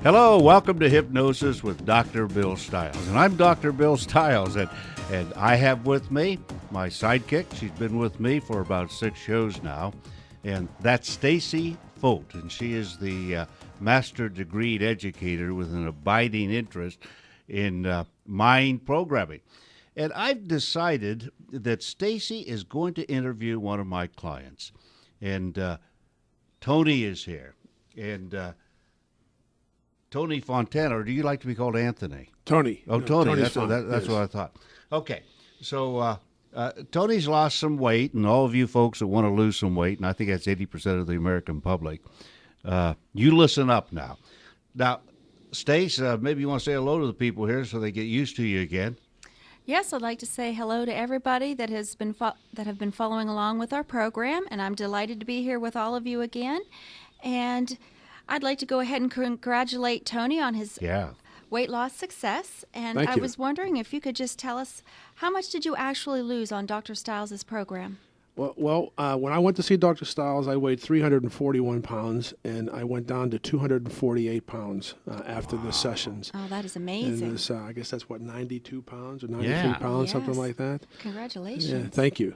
Hello, welcome to Hypnosis with Dr. Bill Stiles. And I'm Dr. Bill Stiles, and I have with me my sidekick. She's been with me for about 6 shows now, and that's Stacy Folt, and she is the master degreed educator with an abiding interest in mind programming. And I've decided that Stacy is going to interview one of my clients, and Tony is here, and Tony Fontana, or do you like to be called Anthony? Tony. Oh, Tony. That's what yes. I thought. Okay, so Tony's lost some weight, and all of you folks that want to lose some weight, and I think that's 80% of the American public, you listen up now. Now, Stace, maybe you want to say hello to the people here so they get used to you again. Yes, I'd like to say hello to everybody that has been that have been following along with our program, and I'm delighted to be here with all of you again. And I'd like to go ahead and congratulate Tony on his weight loss success. And I was wondering if you could just tell us, how much did you actually lose on Dr. Stiles' program? Well, when I went to see Dr. Stiles, I weighed 341 pounds, and I went down to 248 pounds after the sessions. Oh, that is amazing. And this, I guess that's, 92 pounds or 93 pounds, something like that. Congratulations. Yeah, thank you.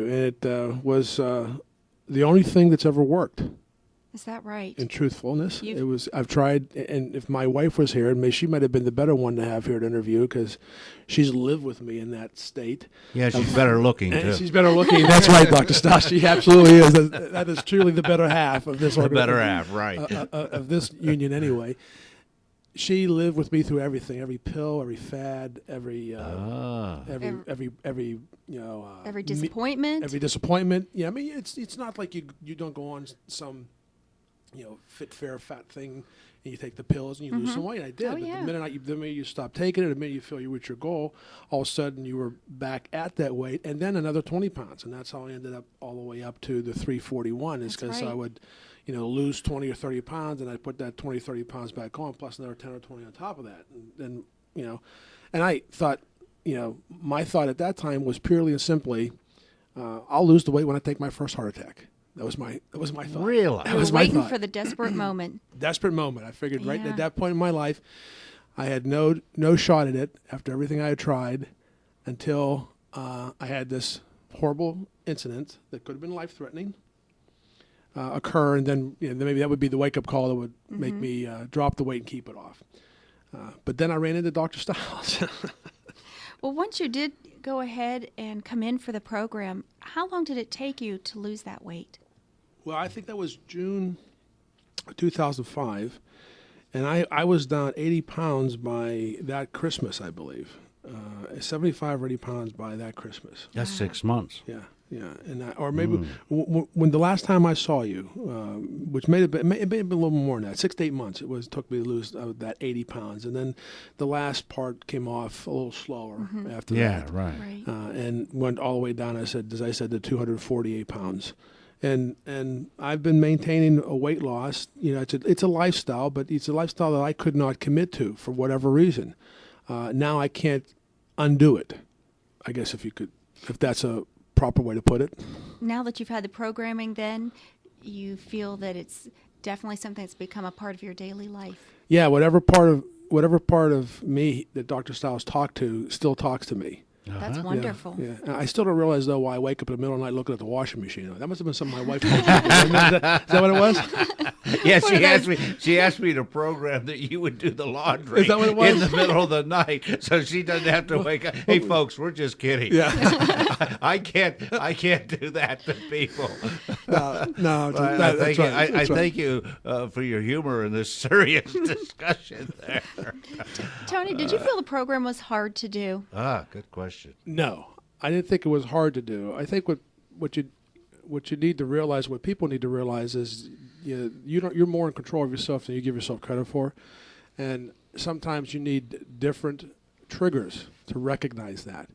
And it was the only thing that's ever worked. Is that right? In truthfulness, I've tried, and if my wife was here, she might have been the better one to have here to interview because she's lived with me in that state. Yeah, she's better looking too. She's better looking. That's right, Dr. Stiles. She absolutely is. That is truly the better half of this. The better half, right? Of this union, anyway. She lived with me through everything, every pill, every fad, every disappointment. Every disappointment. Yeah, I mean, it's not like you don't go on some fit, fair, fat thing, and you take the pills and you lose some weight. I did. Oh, but yeah. the minute you stop taking it, the minute you feel you reach your goal, all of a sudden you were back at that weight, and then another 20 pounds. And that's how I ended up all the way up to the 341 is because I would, lose 20 or 30 pounds, and I'd put that 20, 30 pounds back on, plus another 10 or 20 on top of that. And and I thought, my thought at that time was purely and simply, I'll lose the weight when I take my first heart attack. That was my thought. Really? I was waiting for the desperate moment. Desperate moment. I figured right at that point in my life, I had no shot at it after everything I had tried until I had this horrible incident that could have been life-threatening occur, and then maybe that would be the wake-up call that would make me drop the weight and keep it off. But then I ran into Dr. Stiles. Well, once you did go ahead and come in for the program, how long did it take you to lose that weight? Well, I think that was June 2005, and I was down 80 pounds by that Christmas, I believe. 75 or 80 pounds by that Christmas. That's 6 months. Yeah, and or maybe when the last time I saw you, which may have been a little more than that, 6 to 8 months. It took me to lose that 80 pounds, and then the last part came off a little slower after that. Yeah, right. And went all the way down. As I said, to 248 pounds. And I've been maintaining a weight loss. It's a lifestyle, but it's a lifestyle that I could not commit to for whatever reason. Now I can't undo it. I guess if that's a proper way to put it. Now that you've had the programming, then you feel that it's definitely something that's become a part of your daily life. Yeah, whatever part of me that Dr. Stiles still talks to me. That's wonderful. Yeah. I still don't realize, though, why I wake up in the middle of the night looking at the washing machine. That must have been something my wife told me. Is that what it was? Yeah, she asked me to program that you would do the laundry Is that what it was? in the middle of the night, so she doesn't have to wake up. Hey, folks, we're just kidding. Yeah. I can't do that to people. No. I thank you for your humor in this serious discussion there. Tony, did you feel the program was hard to do? Good question. No, I didn't think it was hard to do. I think what you need to realize, what people need to realize, is you're more in control of yourself than you give yourself credit for, and sometimes you need different triggers to recognize that.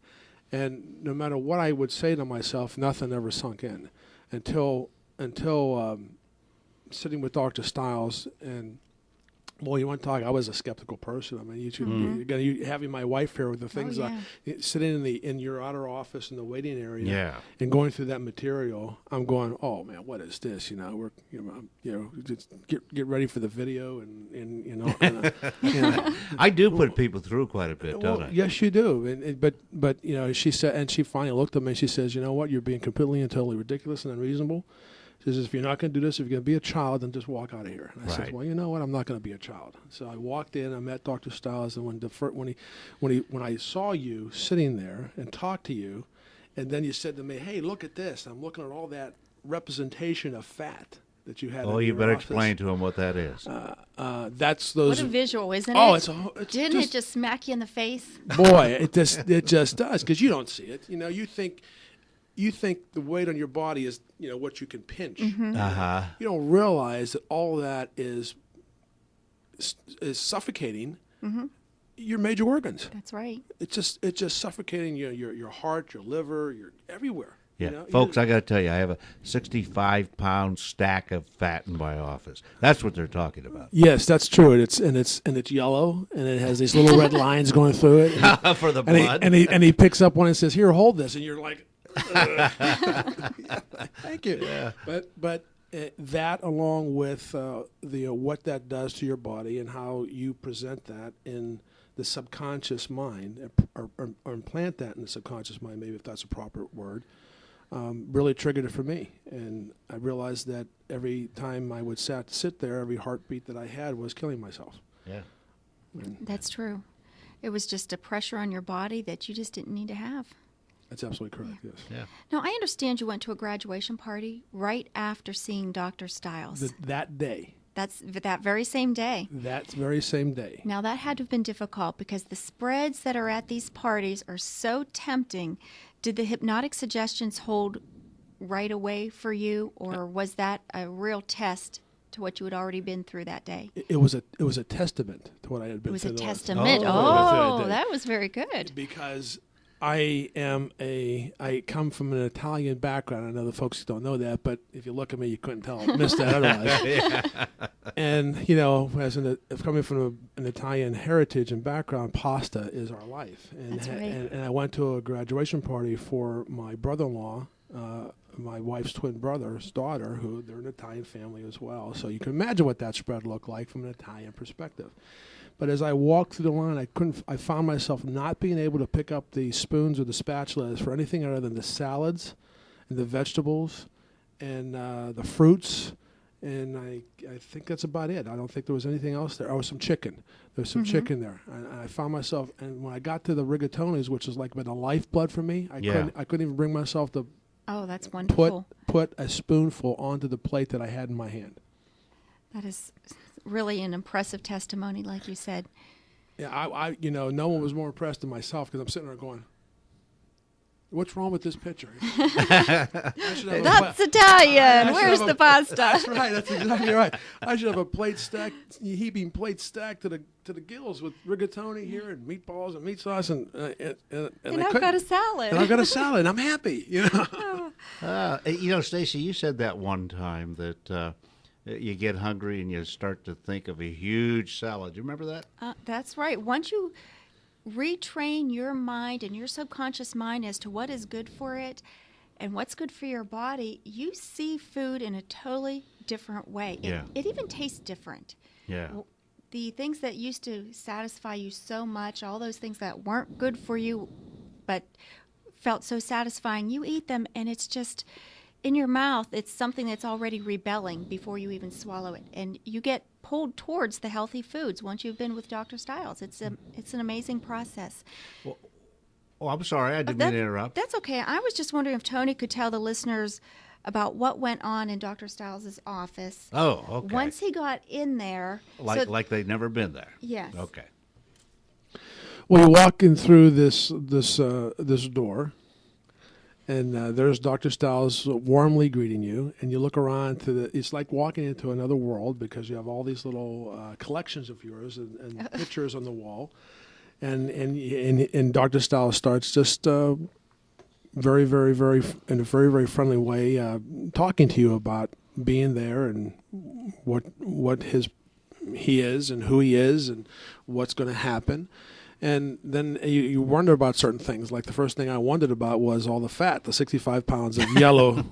And no matter what I would say to myself, nothing ever sunk in until sitting with Dr. Stiles and Well, you want to talk? I was a skeptical person. I mean, you having my wife here with the things sitting in your outer office in the waiting area, and going through that material. I'm going, oh man, what is this? Just get ready for the video, and I do put people through quite a bit, don't I? Yes, you do. But she said, and she finally looked at me. and She says, you know what? You're being completely and totally ridiculous and unreasonable. She says, if you're not going to do this, if you're going to be a child, then just walk out of here. And I said, well, you know what? I'm not going to be a child. So I walked in. I met Dr. Stiles, and when I saw you sitting there and talked to you, and then you said to me, hey, look at this. I'm looking at all that representation of fat that you had. Oh, you better explain to him what that is. That's those. What a visual, isn't it? Oh, Didn't it just smack you in the face? Boy, it just does, because you don't see it. You think the weight on your body is, what you can pinch. Mm-hmm. You don't realize that all that is suffocating your major organs. That's right. It's just suffocating your heart, your liver, your everywhere. Yeah, folks, I got to tell you, I have a 65-pound stack of fat in my office. That's what they're talking about. Yes, that's true. It's yellow, and it has these little red lines going through it. For the blood. And he picks up one and says, "Here, hold this," and you're like. Thank you. Yeah. But that, along with what that does to your body and how you present that in the subconscious mind, or implant that in the subconscious mind, maybe if that's a proper word, really triggered it for me. And I realized that every time I would sit there, every heartbeat that I had was killing myself. Yeah, that's true. It was just a pressure on your body that you just didn't need to have. That's absolutely correct, yes. Yeah. Now, I understand you went to a graduation party right after seeing Dr. Stiles. That day. That's that very same day. That very same day. Now, that had to have been difficult because the spreads that are at these parties are so tempting. Did the hypnotic suggestions hold right away for you, or was that a real test to what you had already been through that day? It was a testament to what I had been through. It was a testament. Oh, that was very good. Because I come from an Italian background. I know the folks don't know that, but if you look at me, you couldn't tell. Missed that otherwise. And, as coming from an Italian heritage and background, pasta is our life. And, That's right. And I went to a graduation party for my brother-in-law, my wife's twin brother's daughter, who they're an Italian family as well. So you can imagine what that spread looked like from an Italian perspective. But as I walked through the line, I found myself not being able to pick up the spoons or the spatulas for anything other than the salads and the vegetables and the fruits. And I think that's about it. I don't think there was anything else there. Oh, some chicken. There's some chicken there. And I found myself, and when I got to the rigatonis, which is like been a lifeblood for me, I couldn't even bring myself to that's wonderful. Put a spoonful onto the plate that I had in my hand. That is really an impressive testimony, like you said. Yeah, no one was more impressed than myself, because I'm sitting there going, what's wrong with this picture? That's Italian. Where's the pasta? That's right. That's exactly right. I should have a plate stacked, heaping plate stacked to the gills with rigatoni here and meatballs and meat sauce and I've got a salad. And I've got a salad. And I'm happy. Stacy, you said that one time that you get hungry and you start to think of a huge salad. Do you remember that? That's right. Once you retrain your mind and your subconscious mind as to what is good for it and what's good for your body, you see food in a totally different way. It even tastes different. Yeah. The things that used to satisfy you so much, all those things that weren't good for you but felt so satisfying, you eat them and it's just in your mouth, it's something that's already rebelling before you even swallow it. And you get pulled towards the healthy foods once you've been with Dr. Stiles. It's an amazing process. Well, I'm sorry. I didn't mean to interrupt. That's okay. I was just wondering if Tony could tell the listeners about what went on in Dr. Stiles' office. Oh, okay. Once he got in there. Like they'd never been there. Yes. Okay. Well, you're walking through this door. And there's Dr. Stiles warmly greeting you, and you look around it's like walking into another world, because you have all these little collections of yours and pictures on the wall, and Dr. Stiles starts just very, very, very in a very, very friendly way talking to you about being there and what his he is and who he is and what's going to happen. And then you wonder about certain things. Like the first thing I wondered about was all the fat, the 65 pounds of yellow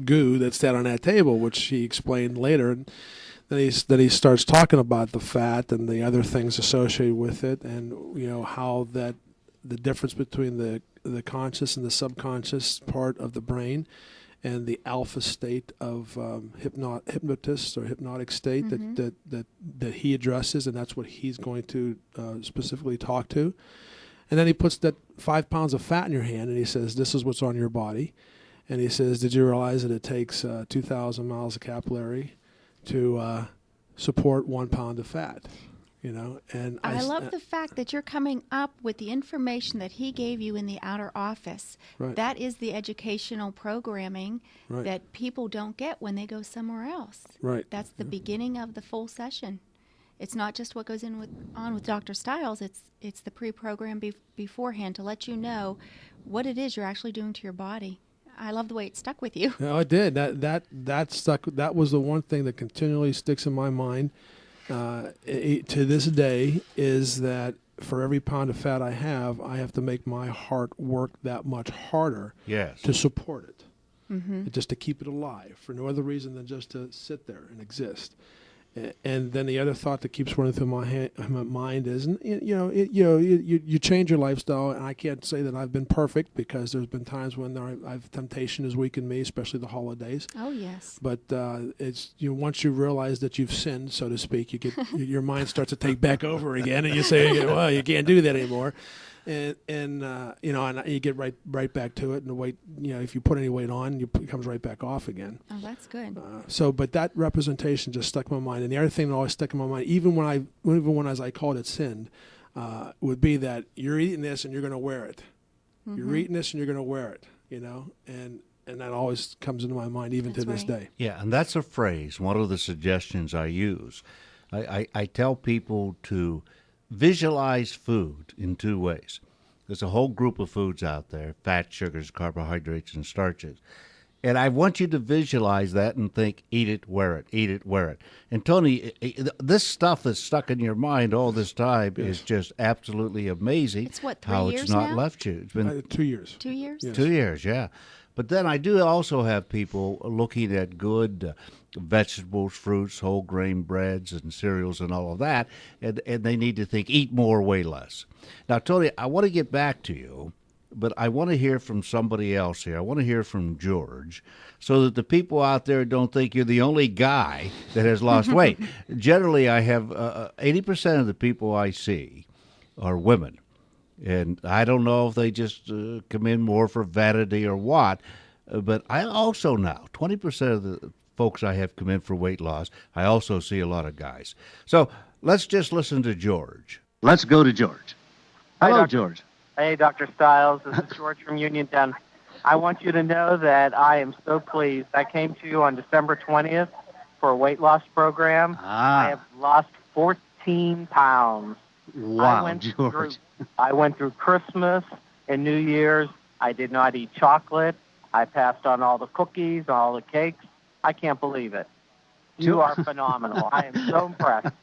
goo that sat on that table, which he explained later. And then he starts talking about the fat and the other things associated with it, and how that the difference between the conscious and the subconscious part of the brain, and the alpha state of hypnotist or hypnotic state that he addresses, and that's what he's going to specifically talk to. And then he puts that 5 pounds of fat in your hand, and he says, "This is what's on your body." And he says, "Did you realize that it takes 2,000 miles of capillary to support 1 pound of fat?" And I love the fact that you're coming up with the information that he gave you in the outer office. Right. That is the educational programming Right. that people don't get when they go somewhere else. Right. That's the beginning of the full session. It's not just what goes on with Dr. Stiles. It's the pre-program beforehand to let you know what it is you're actually doing to your body. I love the way it stuck with you. No, it did. That stuck. That was the one thing that continually sticks in my mind. To this day, is that for every pound of fat I have to make my heart work that much harder to support it, just to keep it alive, for no other reason than just to sit there and exist. And then the other thought that keeps running through my mind is, you change your lifestyle, and I can't say that I've been perfect, because there's been times when temptation has weakened me, especially the holidays. Oh yes. But it's once you realize that you've sinned, so to speak, your mind starts to take back over again, and you say, well, you can't do that anymore. And you get right back to it, and the weight, if you put any weight on, it comes right back off again. Oh, that's good. But that representation just stuck in my mind. And the other thing that always stuck in my mind, even when as I called it sinned, would be that you're eating this and you're going to wear it. You're eating this and you're going to wear it. And that always comes into my mind even to this day. Yeah, and that's a phrase. One of the suggestions I use. I tell people to visualize food in two ways. There's a whole group of foods out there: fat, sugars, carbohydrates, and starches. And I want you to visualize that and think, eat it, wear it, eat it, wear it. And Tony, this stuff that's stuck in your mind all this time is just absolutely amazing. It's what, 3 how years it's not now? left you. It's been 2 years. 2 years? Yes. 2 years, yeah. But then I do also have people looking at good vegetables, fruits, whole grain breads, and cereals and all of that, and they need to think, eat more, weigh less. Now, Tony, I want to get back to you, but I want to hear from somebody else here. I want to hear from George, so that the people out there don't think you're the only guy that has lost weight. Generally, I have 80% of the people I see are women. And I don't know if they just come in more for vanity or what, but I also now, 20% of the folks I have come in for weight loss, I also see a lot of guys. So let's just listen to George. Let's go to George. Hello, Hi, George. Hey, Dr. Stiles. This is George from Uniontown. I want you to know that I am so pleased. I came to you on December 20th for a weight loss program. I have lost 14 pounds. Wow, George. I went through Christmas and New Year's. I did not eat chocolate. I passed on all the cookies, all the cakes. I can't believe it. You are phenomenal. I am so impressed.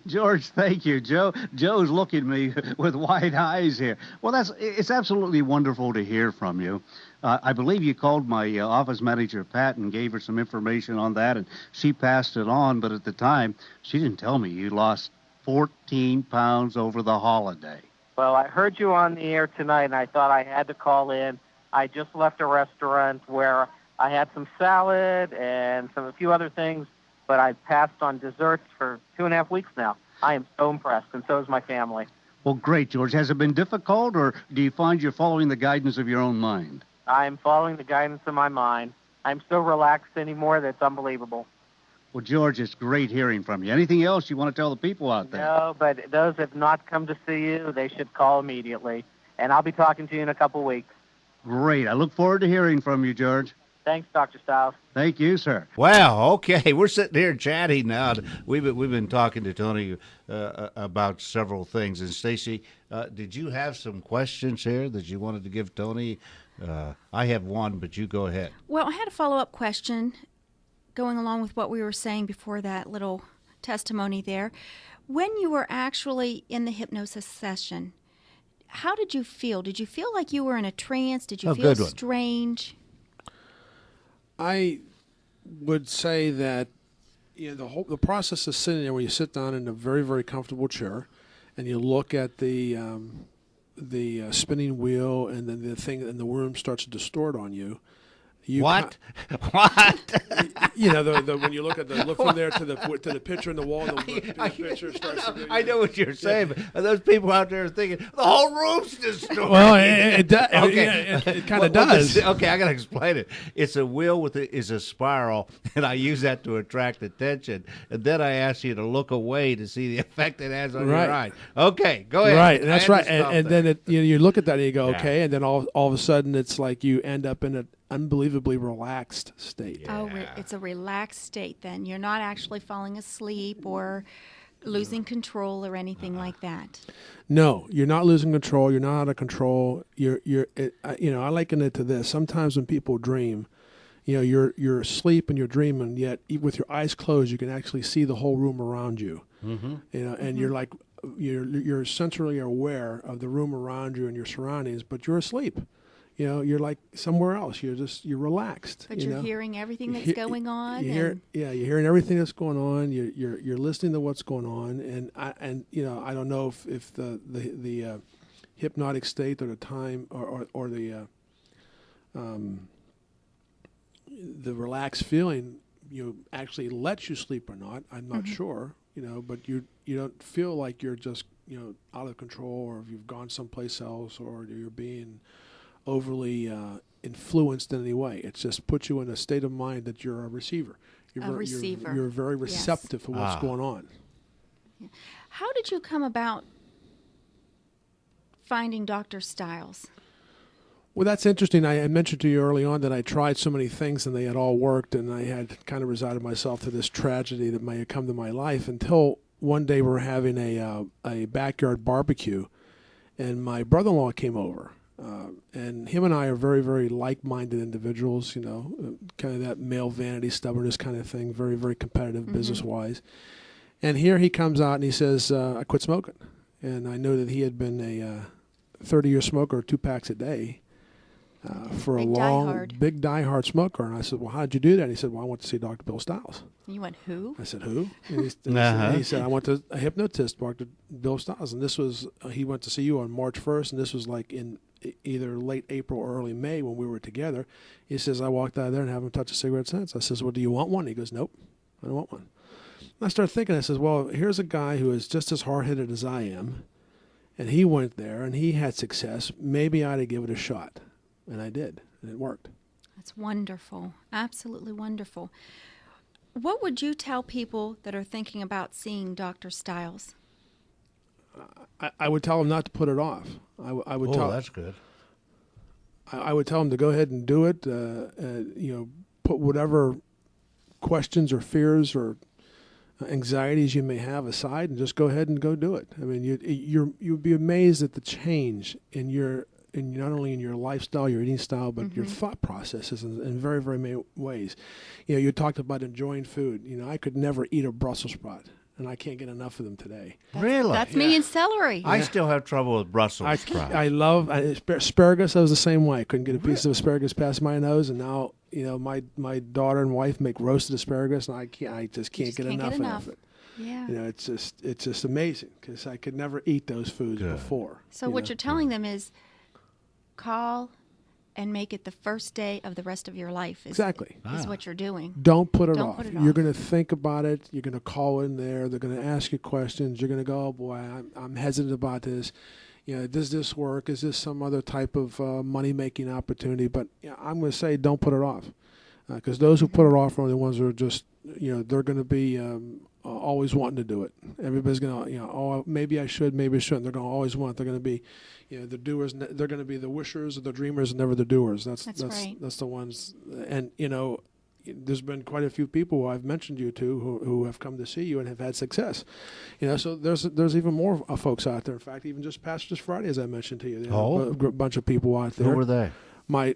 George, thank you. Joe's looking at me with wide eyes here. Well, it's absolutely wonderful to hear from you. I believe you called my office manager, Pat, and gave her some information on that, and she passed it on, but at the time, she didn't tell me you lost 14 pounds over the holiday. Well, I heard you on the air tonight, and I thought I had to call in. I just left a restaurant where I had some salad and a few other things, but I passed on desserts for 2.5 weeks now. I am so impressed, and so is my family. Well, great, George. Has it been difficult, or do you find you're following the guidance of your own mind? I'm following the guidance of my mind. I'm so relaxed anymore that's unbelievable. Well, George, it's great hearing from you. Anything else you want to tell the people out there? No, but those that have not come to see you, they should call immediately. And I'll be talking to you in a couple weeks. Great. I look forward to hearing from you, George. Thanks, Dr. Stiles. Thank you, sir. Wow, okay. We're sitting here chatting now. We've been talking to Tony about several things. And Stacy, did you have some questions here that you wanted to give Tony? I have one, but you go ahead. Well, I had a follow-up question going along with what we were saying before that little testimony there. When you were actually in the hypnosis session, how did you feel? Did you feel like you were in a trance? Did you feel strange? I would say that the process of sitting there, when you sit down in a very, very comfortable chair, and you look at the spinning wheel, and then the thing, and the room starts to distort on you. What? When you look from there to the picture in the wall, the picture starts. I know what you're saying, but those people out there are thinking the whole room's distorted. Well, it does. Okay. It kind of does. Okay, I gotta explain it. It's a wheel is a spiral, and I use that to attract attention. And then I ask you to look away to see the effect it has on your eye. Okay, go ahead. Right, and that's right. And then you look at that and you go, okay, and then all of a sudden it's like you end up in an unbelievably relaxed state. Yeah. Oh, it's a relaxed state then. You're not actually falling asleep or losing control or anything like that. No, you're not losing control. You're not out of control. I liken it to this. Sometimes when people dream, you're asleep and you're dreaming, yet with your eyes closed, you can actually see the whole room around you. Mm-hmm. And you're like, you're sensorily aware of the room around you and your surroundings, but you're asleep. You're like somewhere else. You're relaxed. But you're hearing everything that's going on. You're hearing everything that's going on. You're listening to what's going on. And I don't know if the hypnotic state or the time or the relaxed feeling actually lets you sleep or not. I'm not sure. But you don't feel like you're just out of control, or if you've gone someplace else, or you're being overly influenced in any way. It just puts you in a state of mind that you're a receiver. You're very receptive for what's going on. How did you come about finding Dr. Stiles? Well, that's interesting. I mentioned to you early on that I tried so many things and they had all worked, and I had kind of resigned myself to this tragedy that may have come to my life until one day we were having a backyard barbecue, and my brother-in-law came over. And him and I are very, very like-minded individuals, kind of that male vanity, stubbornness kind of thing, very, very competitive business-wise. And here he comes out and he says, I quit smoking. And I know that he had been a 30-year smoker, 2 packs a day, for a big diehard smoker. And I said, well, how'd you do that? And he said, well, I went to see Dr. Bill Stiles. You went, who? I said, who? And he said, I went to a hypnotist, Dr. Bill Stiles. And this was, he went to see you on March 1st, and this was like in either late April or early May when we were together. He says, I walked out of there and haven't touched a cigarette since. I says, well, do you want one? He goes, nope, I don't want one. And I started thinking, I says, well, here's a guy who is just as hard-headed as I am, and he went there and he had success. Maybe I ought to give it a shot. And I did, and it worked. That's wonderful. Absolutely wonderful. What would you tell people that are thinking about seeing Dr. Stiles? I would tell them not to put it off. I would tell. That's good. I would tell them to go ahead and do it. Put whatever questions or fears or anxieties you may have aside, and just go ahead and go do it. I mean, you'd be amazed at the change in not only in your lifestyle, your eating style, but your thought processes in very, very many ways. You talked about enjoying food. I could never eat a Brussels sprout, and I can't get enough of them today. Really? That's me and celery. I still have trouble with Brussels sprouts. I love asparagus. I was the same way. I couldn't get a piece of asparagus past my nose, and now my daughter and wife make roasted asparagus, and I just can't get enough of it. Yeah. It's just amazing because I could never eat those foods before. So what you're telling them is, call and make it the first day of the rest of your life. Is what you're doing. Don't put it off. You're going to think about it. You're going to call in there. They're going to ask you questions. You're going to go, oh boy, I'm hesitant about this. Does this work? Is this some other type of money-making opportunity? But I'm going to say don't put it off, because those who put it off are the ones who are just, they're going to be always wanting to do it. Everybody's going to, oh, maybe I should, maybe I shouldn't. They're going to always want. They're going to be, the doers. They're going to be the wishers or the dreamers, and never the doers. That's right. That's the ones. And there's been quite a few people who I've mentioned you to who have come to see you and have had success. So there's even more folks out there. In fact, even just past this Friday, as I mentioned to you, a bunch of people out there. Who were they? My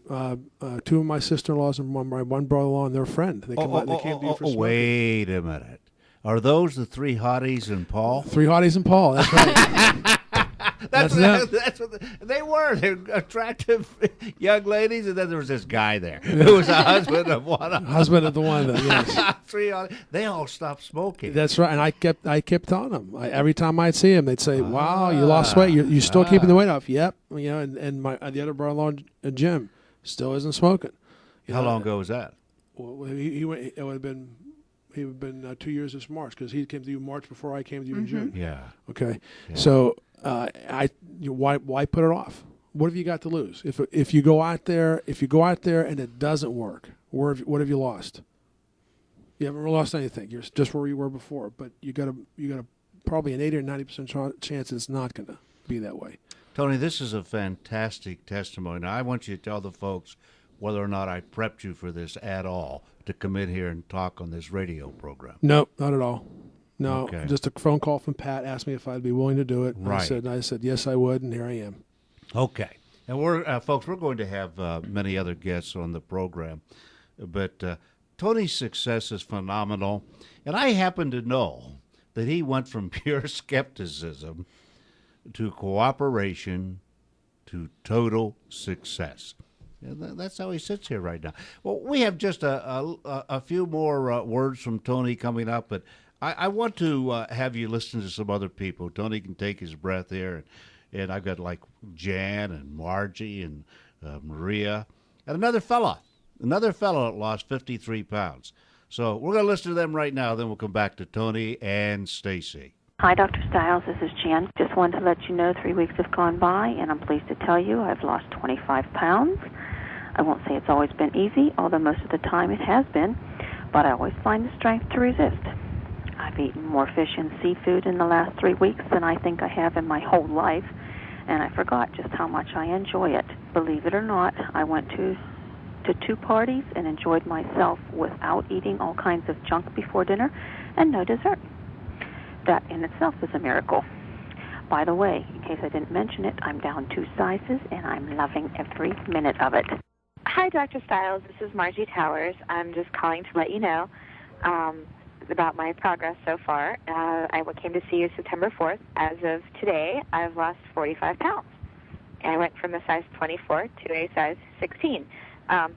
2 of my sister-in-laws and my one brother-in-law and their friend. They came to you for smoking. Wait a minute. Are those the three hotties and Paul? Three hotties and Paul. That's right. That's what they were. They're attractive young ladies, and then there was this guy there who was a husband of one. Husband of the one. Yes. Three hotties. They all stopped smoking. That's right. And I kept telling them. Every time I'd see him, they'd say, "Wow, you lost weight. You're still keeping the weight off." Yep. And my the other brother-in-law, Jim, still isn't smoking. How long ago was that? Well, he went. It would have been. He would have been 2 years this March because he came to you in March before I came to you in June. Yeah. Okay. Yeah. So why put it off? What have you got to lose? If you go out there and it doesn't work, what have you lost? You haven't lost anything. You're just where you were before. But you got a probably an 80 or 90% chance it's not going to be that way. Tony, this is a fantastic testimony. Now, I want you to tell the folks whether or not I prepped you for this at all to come in here and talk on this radio program. No, not at all. No, Okay. Just a phone call from Pat asked me if I'd be willing to do it. Right. I said yes, I would, and here I am. Okay. And we're folks, we're going to have many other guests on the program, but Tony's success is phenomenal, and I happen to know that he went from pure skepticism to cooperation to total success. And that's how he sits here right now. Well, we have just a few more words from Tony coming up, but I want to have you listen to some other people. Tony can take his breath here, and I've got like Jan and Margie and Maria and another fella that lost 53 pounds. So we're going to listen to them right now, then we'll come back to Tony and Stacy. Hi, Dr. Stiles. This is Jan. Just wanted to let you know 3 weeks have gone by, and I'm pleased to tell you I've lost 25 pounds. I won't say it's always been easy, although most of the time it has been, but I always find the strength to resist. I've eaten more fish and seafood in the last 3 weeks than I think I have in my whole life, and I forgot just how much I enjoy it. Believe it or not, I went to 2 parties and enjoyed myself without eating all kinds of junk before dinner and no dessert. That in itself is a miracle. By the way, in case I didn't mention it, I'm down 2 sizes, and I'm loving every minute of it. Hi, Dr. Stiles. This is Margie Towers. I'm just calling to let you know about my progress so far. I came to see you September 4th. As of today, I've lost 45 pounds. I went from a size 24 to a size 16,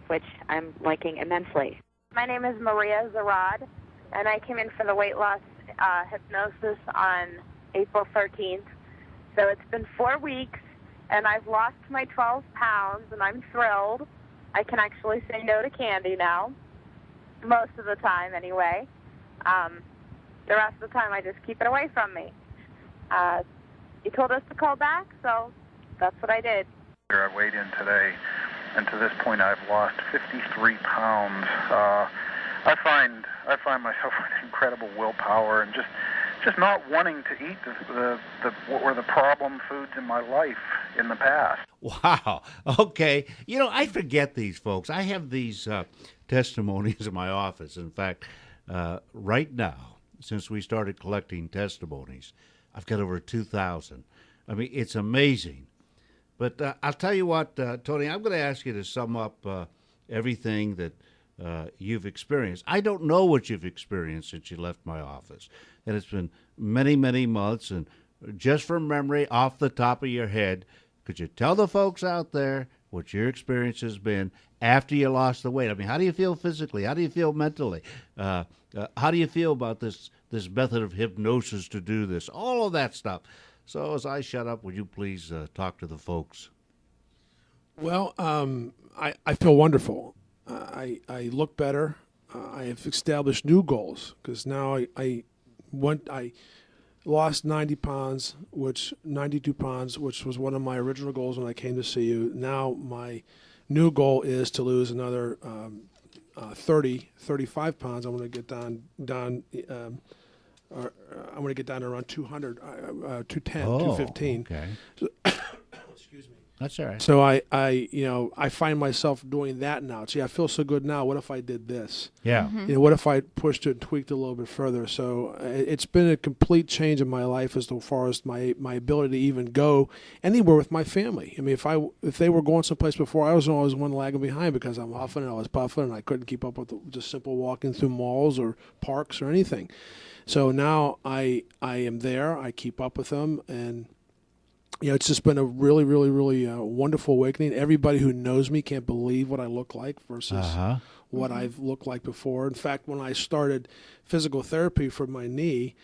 which I'm liking immensely. My name is Maria Zarad, and I came in for the weight loss hypnosis on April 13th. So it's been 4 weeks, and I've lost my 12 pounds, and I'm thrilled. I can actually say no to candy now, most of the time anyway. The rest of the time I just keep it away from me. You told us to call back, so that's what I did. I weighed in today, and to this point I've lost 53 pounds. I find myself with incredible willpower and just not wanting to eat the what were the problem foods in my life in the past. Wow. Okay. I forget these folks. I have these testimonies in my office. In fact, right now, since we started collecting testimonies, I've got over 2,000. I mean, it's amazing. But I'll tell you what, Tony, I'm going to ask you to sum up everything that you've experienced. I don't know what you've experienced since you left my office. And it's been many, many months. And just from memory, off the top of your head, could you tell the folks out there what your experience has been after you lost the weight? I mean, how do you feel physically? How do you feel mentally? How do you feel about this method of hypnosis to do this? All of that stuff. So as I shut up, would you please talk to the folks? Well, I feel wonderful. I look better. I have established new goals because now I lost 92 pounds, which was one of my original goals when I came to see you. Now my new goal is to lose another 35 pounds. I want to get down. I want to get down to around 200, 210, 215. Okay. So, excuse me. That's all right. So I find myself doing that now. See, I feel so good now. What if I did this? Yeah. What if I pushed it and tweaked it a little bit further? So it's been a complete change in my life as far as my ability to even go anywhere with my family. I mean, if they were going someplace before, I was always one lagging behind because I'm huffing and I was puffing and I couldn't keep up with just simple walking through malls or parks or anything. So now I am there. I keep up with them, and it's just been a really, really, really wonderful awakening. Everybody who knows me can't believe what I look like versus what I've looked like before. In fact, when I started physical therapy for my knee,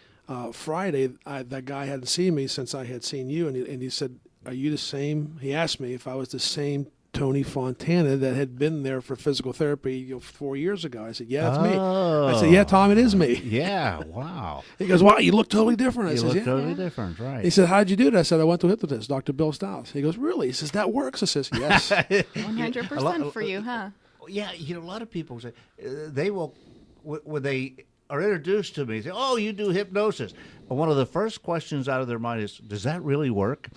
Friday, that guy hadn't seen me since I had seen you, and he said, "Are you the same?" He asked me if I was the same Tony Fontana that had been there for physical therapy 4 years ago. I said, "Yeah, that's me." I said, "Yeah, Tom, it is me." Yeah, wow. He goes, "Wow, you look totally different." I You said, look "Yeah." totally different, right. He said, "How'd you do that?" I said, "I went to a hypnotist, Dr. Bill Stiles." He goes, "Really?" He says, "That works?" I says, "Yes." 100% for you, huh? Yeah, a lot of people say they will when they are introduced to me, say, "Oh, you do hypnosis." But one of the first questions out of their mind is, "Does that really work?"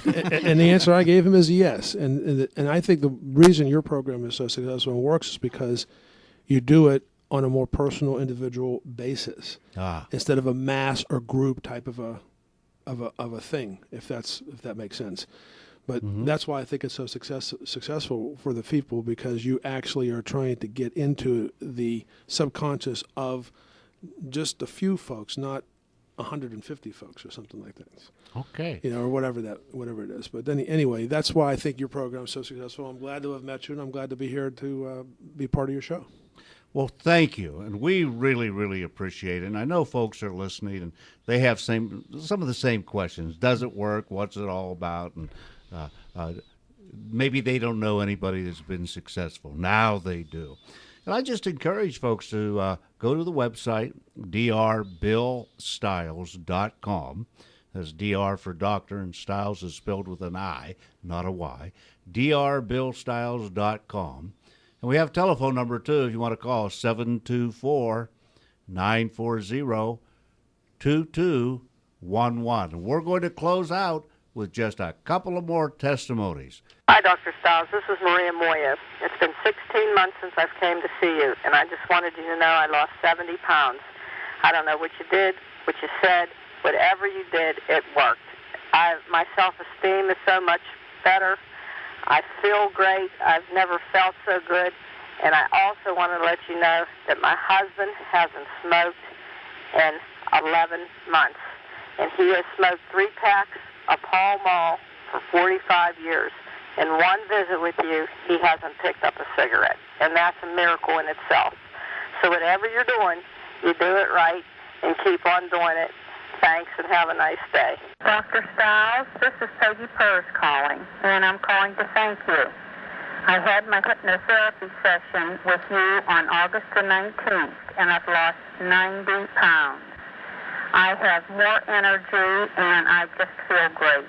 And the answer I gave him is yes. And I think the reason your program is so successful and works is because you do it on a more personal, individual basis instead of a mass or group type of a thing. If that makes sense. But that's why I think it's so successful for the people, because you actually are trying to get into the subconscious of just a few folks, not 150 folks or something like that. Okay. Or whatever it is. But then anyway, that's why I think your program is so successful. I'm glad to have met you, and I'm glad to be here to be part of your show. Well, thank you, and we really, really appreciate it. And I know folks are listening, and they have some of the same questions. Does it work? What's it all about? And maybe they don't know anybody that's been successful. Now they do. And I just encourage folks to go to the website, drbillstiles.com. That's DR for doctor, and Stiles is spelled with an I, not a Y. drbillstiles.com. And we have a telephone number, too, if you want to call, 724-940-2211. We're going to close out with just a couple of more testimonies. Hi, Dr. Stiles. This is Maria Moya. It's been 16 months since I've came to see you, and I just wanted you to know I lost 70 pounds. I don't know what you did, what you said, whatever you did, it worked. My self-esteem is so much better. I feel great. I've never felt so good. And I also want to let you know that my husband hasn't smoked in 11 months. And he has smoked 3 packs of Pall Mall for 45 years. In one visit with you, he hasn't picked up a cigarette. And that's a miracle in itself. So whatever you're doing, you do it right and keep on doing it. Thanks, and have a nice day. Dr. Stiles, this is Peggy Purrs calling, and I'm calling to thank you. I had my hypnotherapy session with you on August the 19th, and I've lost 90 pounds. I have more energy, and I just feel great.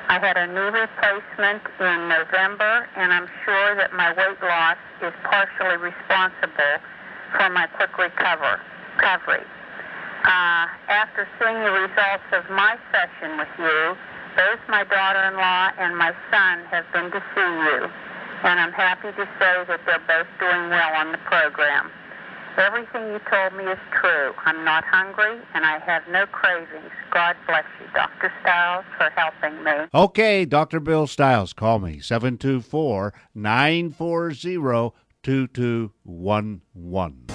I had a knee replacement in November, and I'm sure that my weight loss is partially responsible for my quick recovery. After seeing the results of my session with you, both my daughter-in-law and my son have been to see you, and I'm happy to say that they're both doing well on the program. Everything you told me is true. I'm not hungry, and I have no cravings. God bless you, Dr. Stiles, for helping me. Okay, Dr. Bill Stiles, call me, 724-940-2211.